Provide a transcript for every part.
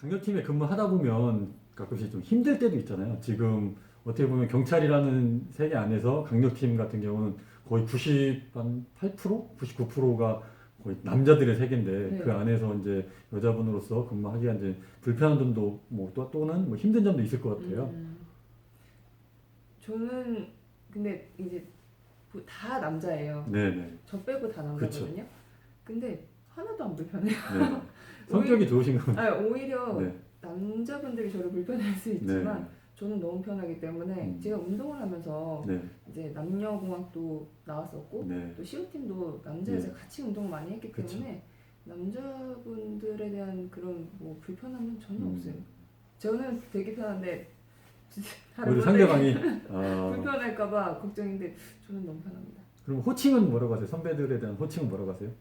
강력팀에 근무하다 보면 가끔씩 좀 힘들 때도 있잖아요. 지금 어떻게 보면 경찰이라는 세계 안에서 강력팀 같은 경우는 거의 98%? 99%가 거의 남자들의 세계인데 네. 그 안에서 이제 여자분으로서 근무하기가 이제 불편한 점도 또는 뭐 힘든 점도 있을 것 같아요. 저는 근데 이제 다 남자예요. 네네. 저 빼고 다 남자거든요. 근데 하나도 안 불편해요. 네. 성격이 좋으신 건. 오히려 네. 남자분들이 저를 불편할 수 네. 있지만 저는 너무 편하기 때문에 제가 운동을 하면서 네. 이제 남녀공학도 나왔었고 네. 또 시오팀도 남자 여자 같이 운동을 많이 했기 그쵸. 때문에 남자분들에 대한 그런 뭐 불편함은 전혀 없어요. 저는 되게 편한데 다른 오히려 분들이 상대방이 불편할까봐 걱정인데 저는 너무 편합니다. 그럼 호칭은 뭐라고 하세요? 선배들에 대한 호칭은 뭐라고 하세요?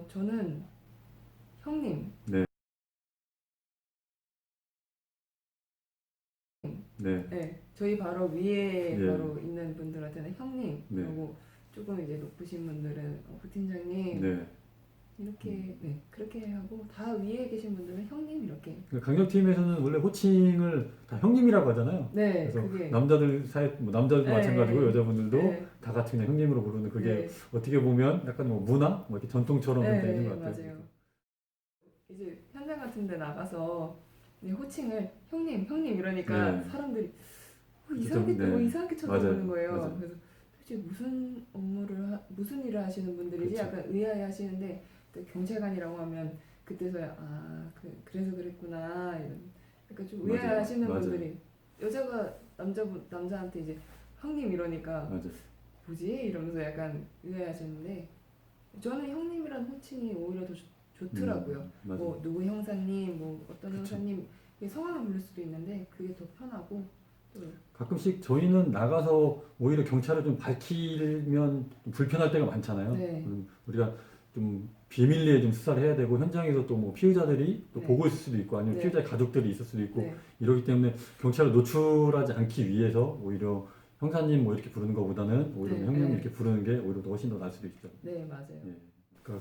저는 형님. 네. 네. 네, 저희 바로 위에 예. 바로 있는 분들한테는 형님, 네. 그리고 조금 이제 높으신 분들은 부팀장님 네. 이렇게 네 그렇게 하고 다 위에 계신 분들은 형님 이렇게. 강력팀에서는 원래 호칭을 다 형님이라고 하잖아요. 네, 그래서 그게 남자들 사이 뭐 남자들도 네. 마찬가지고 여자분들도 네. 다 같이 그냥 형님으로 부르는 그게 네. 어떻게 보면 약간 뭐 문화, 뭐 이렇게 전통처럼 네, 되어 있는 것 같아요. 맞아요. 이제 현장 같은 데 나가서 이 호칭을 형님, 형님 이러니까 네. 사람들이 그쵸, 이상하게 네. 이상하게 쳐다보는 맞아요. 거예요. 맞아요. 그래서 도대체 무슨 일을 하시는 분들이지? 그쵸. 약간 의아해 하시는데 또 경찰관이라고 하면 그때서야 그래서 그랬구나 이런 약간 좀 의아해 맞아요. 하시는 맞아요. 분들이 여자가 남자한테 이제 형님 이러니까 맞아요. 뭐지? 이러면서 약간 의아해 하셨는데 저는 형님이란 호칭이 오히려 더 좋더라고요. 맞아요. 뭐 누구 형사님, 뭐 어떤 그쵸. 형사님 성함을 부를 수도 있는데 그게 더 편하고 또 가끔씩 저희는 나가서 오히려 경찰을 좀 밝히면 좀 불편할 때가 많잖아요. 네. 우리가 좀 비밀리에 좀 수사를 해야 되고 현장에서 또 뭐 피의자들이 또 네. 보고 있을 수도 있고 아니면 네. 피의자의 가족들이 있을 수도 있고 네. 이러기 때문에 경찰을 노출하지 않기 위해서 오히려 형사님 뭐 이렇게 부르는 것보다는 오히려 네. 형님 네. 이렇게 부르는 게 오히려 더 훨씬 더 나을 수도 있죠. 네, 맞아요. 예.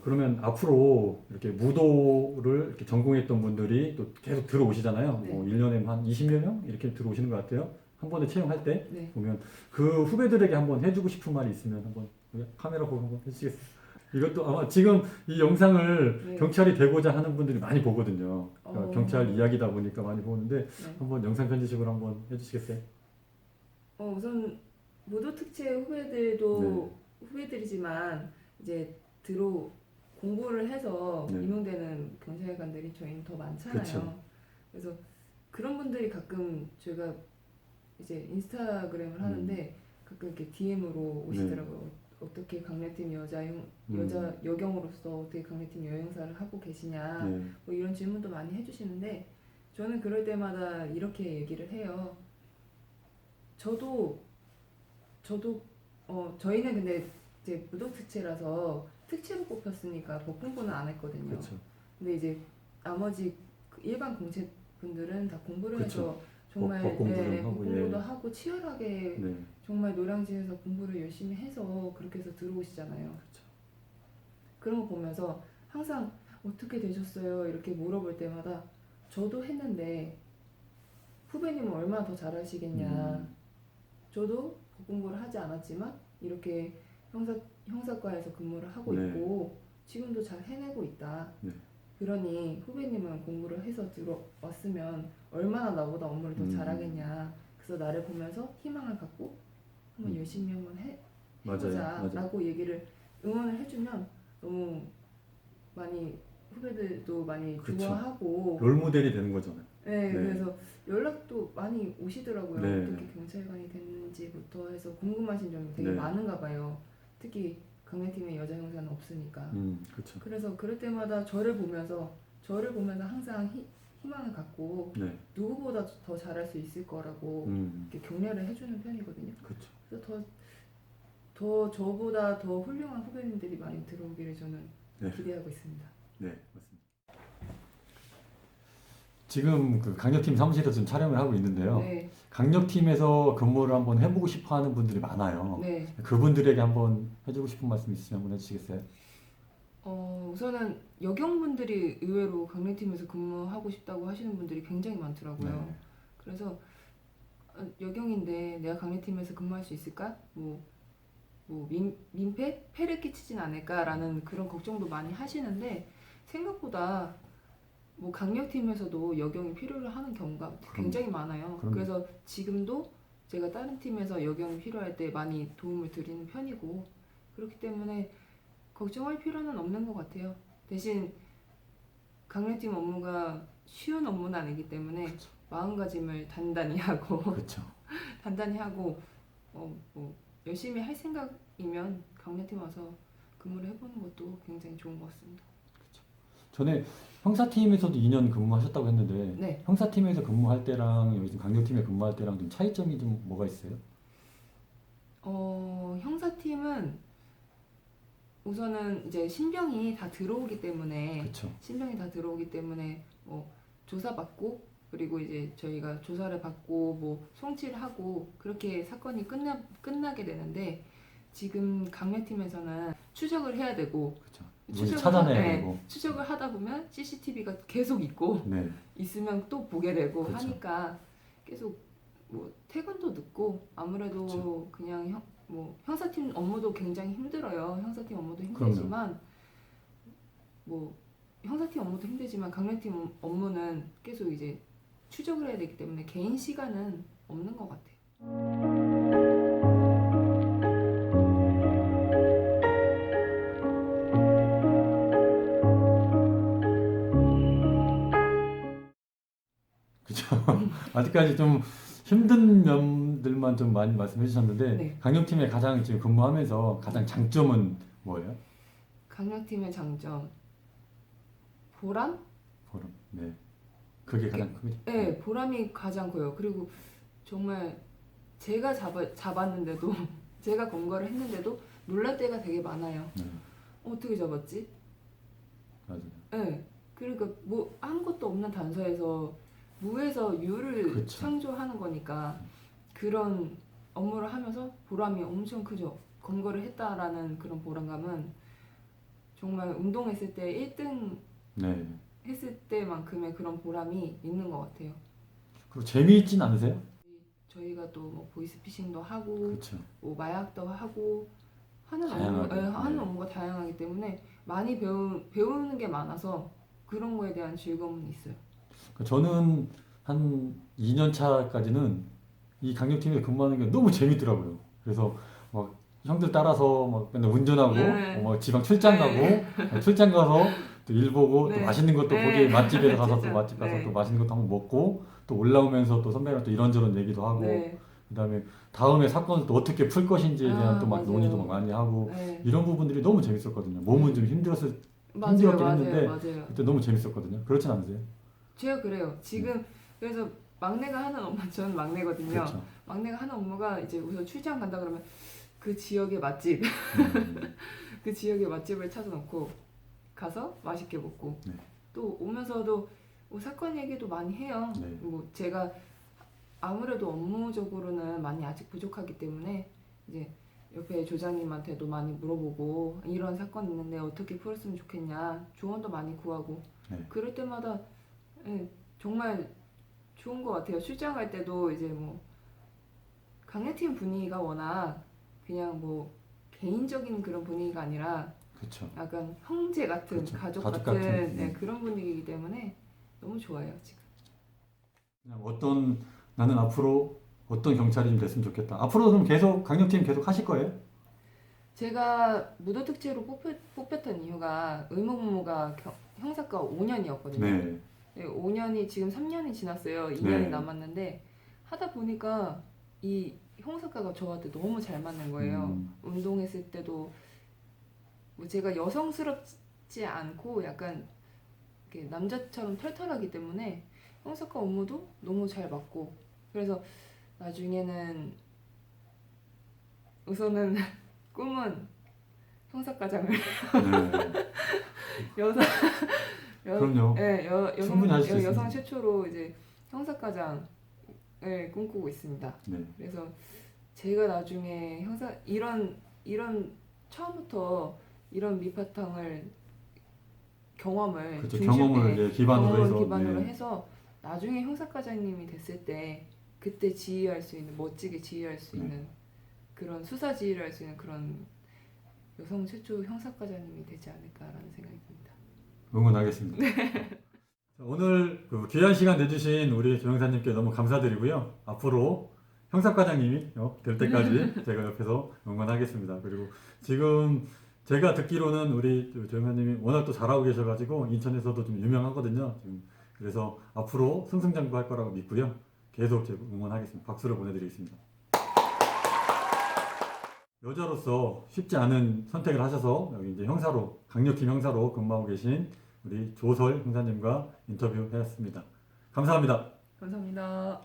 그러면 앞으로 이렇게 무도를 이렇게 전공했던 분들이 또 계속 들어오시잖아요. 네. 뭐 1년에 한 20여 명 이렇게 들어오시는 것 같아요. 한 번에 채용할 때 네. 보면 그 후배들에게 한번 해주고 싶은 말이 있으면 한번 카메라 보고 한번 해주시겠어요? 이것도 아마 지금 이 영상을 네. 경찰이 되고자 하는 분들이 많이 보거든요. 그러니까 어. 경찰 이야기다 보니까 많이 보는데 네. 한번 영상 편지식으로 한번 해주시겠어요? 우선 무도 특채 후배들도 후배들이지만 이제 공부를 해서 네. 임용되는 경찰관들이 저희는 더 많잖아요. 그쵸. 그래서 그런 분들이 가끔 저희가 이제 인스타그램을 하는데 가끔 이렇게 DM으로 오시더라고요. 어떻게 강력팀 여경으로서 어떻게 강력팀 여행사를 하고 계시냐 네. 뭐 이런 질문도 많이 해주시는데 저는 그럴 때마다 이렇게 얘기를 해요. 저도 저희는 근데 이제 무도특채라서 특채로 뽑혔으니까 법 공부는 안 했거든요. 그렇죠. 근데 이제 나머지 그 일반 공채분들은 다 공부를 그쵸. 해서 정말 법 공부를 법 하고, 공부도 예. 하고 치열하게 네. 정말 노량진에서 공부를 열심히 해서 그렇게 해서 들어오시잖아요. 그쵸. 그런 거 보면서 항상 어떻게 되셨어요? 이렇게 물어볼 때마다 저도 했는데 후배님은 얼마나 더 잘하시겠냐. 저도 법 공부를 하지 않았지만 이렇게 형사과에서 근무를 하고 네. 있고 지금도 잘 해내고 있다. 네. 그러니 후배님은 공부를 해서 들어왔으면 얼마나 나보다 업무를 더 잘하겠냐. 그래서 나를 보면서 희망을 갖고 한번 열심히 한번 해보자 라고 얘기를 응원을 해주면 너무 많이 후배들도 많이 그쵸. 좋아하고 롤모델이 되는 거잖아요. 네, 네. 그래서 연락도 많이 오시더라고요. 네. 어떻게 경찰관이 됐는지부터 해서 궁금하신 점이 되게 네. 많은가 봐요. 특히 강력팀에 여자 형사는 없으니까. 그렇죠. 그래서 그럴 때마다 저를 보면서 항상 희망을 갖고 네. 누구보다 더 잘할 수 있을 거라고 이렇게 격려를 해주는 편이거든요. 그렇죠. 그래서 더 저보다 더 훌륭한 후배님들이 많이 들어오기를 저는 네. 기대하고 있습니다. 네, 맞습니다. 지금 그 강력팀 사무실에서 지금 촬영을 하고 있는데요. 네, 강력팀에서 근무를 한번 해보고 싶어하는 분들이 많아요. 네. 그분들에게 한번 해주고 싶은 말씀 있으면 한번 해주시겠어요? 우선은 여경분들이 의외로 강력팀에서 근무하고 싶다고 하시는 분들이 굉장히 많더라고요. 네. 그래서 여경인데 내가 강력팀에서 근무할 수 있을까? 민폐? 폐를 끼치진 않을까라는 그런 걱정도 많이 하시는데 생각보다 강력팀에서도 여경이 필요로 하는 경우가 굉장히 많아요. 그래서 지금도 제가 다른 팀에서 여경이 필요할 때 많이 도움을 드리는 편이고 그렇기 때문에 걱정할 필요는 없는 것 같아요. 대신 강력팀 업무가 쉬운 업무는 아니기 때문에 그쵸. 마음가짐을 단단히 하고 그렇죠. 단단히 하고 열심히 할 생각이면 강력팀 와서 근무를 해보는 것도 굉장히 좋은 것 같습니다. 전에 형사팀에서도 2년 근무하셨다고 했는데 네. 형사팀에서 근무할 때랑 여기 강력팀에 근무할 때랑 좀 차이점이 좀 뭐가 있어요? 형사팀은 우선은 이제 신병이 다 들어오기 때문에 그렇죠. 조사받고 그리고 이제 저희가 조사를 받고 송치를 하고 그렇게 사건이 끝나게 되는데 지금 강력팀에서는 추적을 해야 되고 그렇죠. 찾아내야 되고 추적을 하다 보면 CCTV가 계속 있고 네. 있으면 또 보게 되고 그렇죠. 하니까 계속 퇴근도 늦고 아무래도 그렇죠. 그냥 형사팀 업무도 굉장히 힘들어요. 형사팀 업무도 힘들지만 형사팀 업무도 힘들지만 강력팀 업무는 계속 이제 추적을 해야 되기 때문에 개인 시간은 없는 것 같아요. 그렇죠. 아직까지 좀 힘든 면들만 좀 많이 말씀해 주셨는데 네. 강력팀에 가장 지금 근무하면서 가장 장점은 뭐예요? 강력팀의 장점 보람? 보람. 네. 그게 가장 크죠. 네, 보람이 가장 커요. 그리고 정말 제가 잡았는데도 제가 검거를 했는데도 놀랄 때가 되게 많아요. 네. 어떻게 잡았지? 맞아요. 네. 그러니까 아무것도 없는 단서에서 무에서 유를 그쵸. 창조하는 거니까 그런 업무를 하면서 보람이 엄청 크죠. 검거를 했다라는 그런 보람감은 정말 운동했을 때 1등 네. 했을 때만큼의 그런 보람이 있는 것 같아요. 그리고 재미있진 않으세요? 저희가 또 보이스피싱도 하고 그렇죠. 마약도 하고 하는 다양하게, 업무가 다양하기 때문에 많이 배우는 게 많아서 그런 거에 대한 즐거움은 있어요. 저는 한 2년 차까지는 이 강력팀에서 근무하는 게 너무 재밌더라고요. 그래서 막 형들 따라서 막 맨날 운전하고 네. 막 지방 출장 가고 출장 가서 또 일 보고 또 네. 맛있는 것도 네. 거기 맛집에 가서 또 진짜. 맛집 가서 네. 또 맛있는 것도 한번 먹고 또 올라오면서 또 선배랑 또 이런저런 얘기도 하고 네. 그다음에 다음에 사건을 또 어떻게 풀 것인지에 대한 또 막 맞아요. 논의도 막 많이 하고 네. 이런 부분들이 너무 재밌었거든요. 몸은 좀 힘들었긴 맞아요. 했는데 맞아요. 그때 너무 재밌었거든요. 그렇진 않으세요? 제가 그래요. 지금 그래서 막내가 하는 업무 저는 막내거든요. 그렇죠. 막내가 하는 업무가 이제 우선 출장 간다 그러면 그 지역의 맛집 그 지역의 맛집을 찾아놓고 가서 맛있게 먹고 네. 또 오면서도 사건 얘기도 많이 해요. 네. 제가 아무래도 업무적으로는 많이 아직 부족하기 때문에 이제 옆에 조장님한테도 많이 물어보고 이런 사건 있는데 어떻게 풀었으면 좋겠냐 조언도 많이 구하고 네. 그럴 때마다 정말 좋은 것 같아요. 출장 갈 때도 이제 강력팀 분위기가 워낙 그냥 개인적인 그런 분위기가 아니라 그렇죠. 약간 형제 같은 그렇죠. 가족 가족 같은 같은, 그런 분위기이기 때문에 너무 좋아요 지금. 그냥 나는 앞으로 어떤 경찰이 좀 됐으면 좋겠다. 앞으로 그럼 계속 강력팀 계속 하실 거예요? 제가 무도특채로 뽑혔던 이유가 의무복무가 형사과 5년이었거든요. 네. 5년이 지금 3년이 지났어요. 2년이 네. 남았는데 하다 보니까 이 형사과가 저한테 너무 잘 맞는 거예요. 운동했을 때도 제가 여성스럽지 않고 약간 이렇게 남자처럼 털털하기 때문에 형사과 업무도 너무 잘 맞고 그래서 나중에는 우선은 꿈은 형사과장을 네. 그럼요. 네, 충분히 하실 수 있습니다. 여성 최초로 이제 형사과장을 꿈꾸고 있습니다. 네. 그래서 제가 나중에 이런 처음부터 이런 밑바탕을 경험을 그렇죠. 중심에 경험을 예, 기반으로 경험을 해서 기반으로 네. 해서 나중에 형사과장님이 됐을 때 그때 지휘할 수 있는 멋지게 지휘할 수 네. 있는 그런 수사 지휘를 할 수 있는 그런 여성 최초 형사과장님이 되지 않을까라는 생각이 듭니다. 응원하겠습니다. 자, 오늘 그 귀한 시간 내주신 우리 조영사님께 너무 감사드리고요. 앞으로 형사과장님이 될 때까지 제가 옆에서 응원하겠습니다. 그리고 지금 제가 듣기로는 우리 조영사님이 워낙 또 잘하고 계셔가지고 인천에서도 좀 유명하거든요. 지금 그래서 앞으로 승승장구할 거라고 믿고요. 계속 제가 응원하겠습니다. 박수를 보내드리겠습니다. 여자로서 쉽지 않은 선택을 하셔서 여기 이제 형사로 강력팀 형사로 근무하고 계신 우리 조설 형사님과 인터뷰했습니다. 감사합니다. 감사합니다.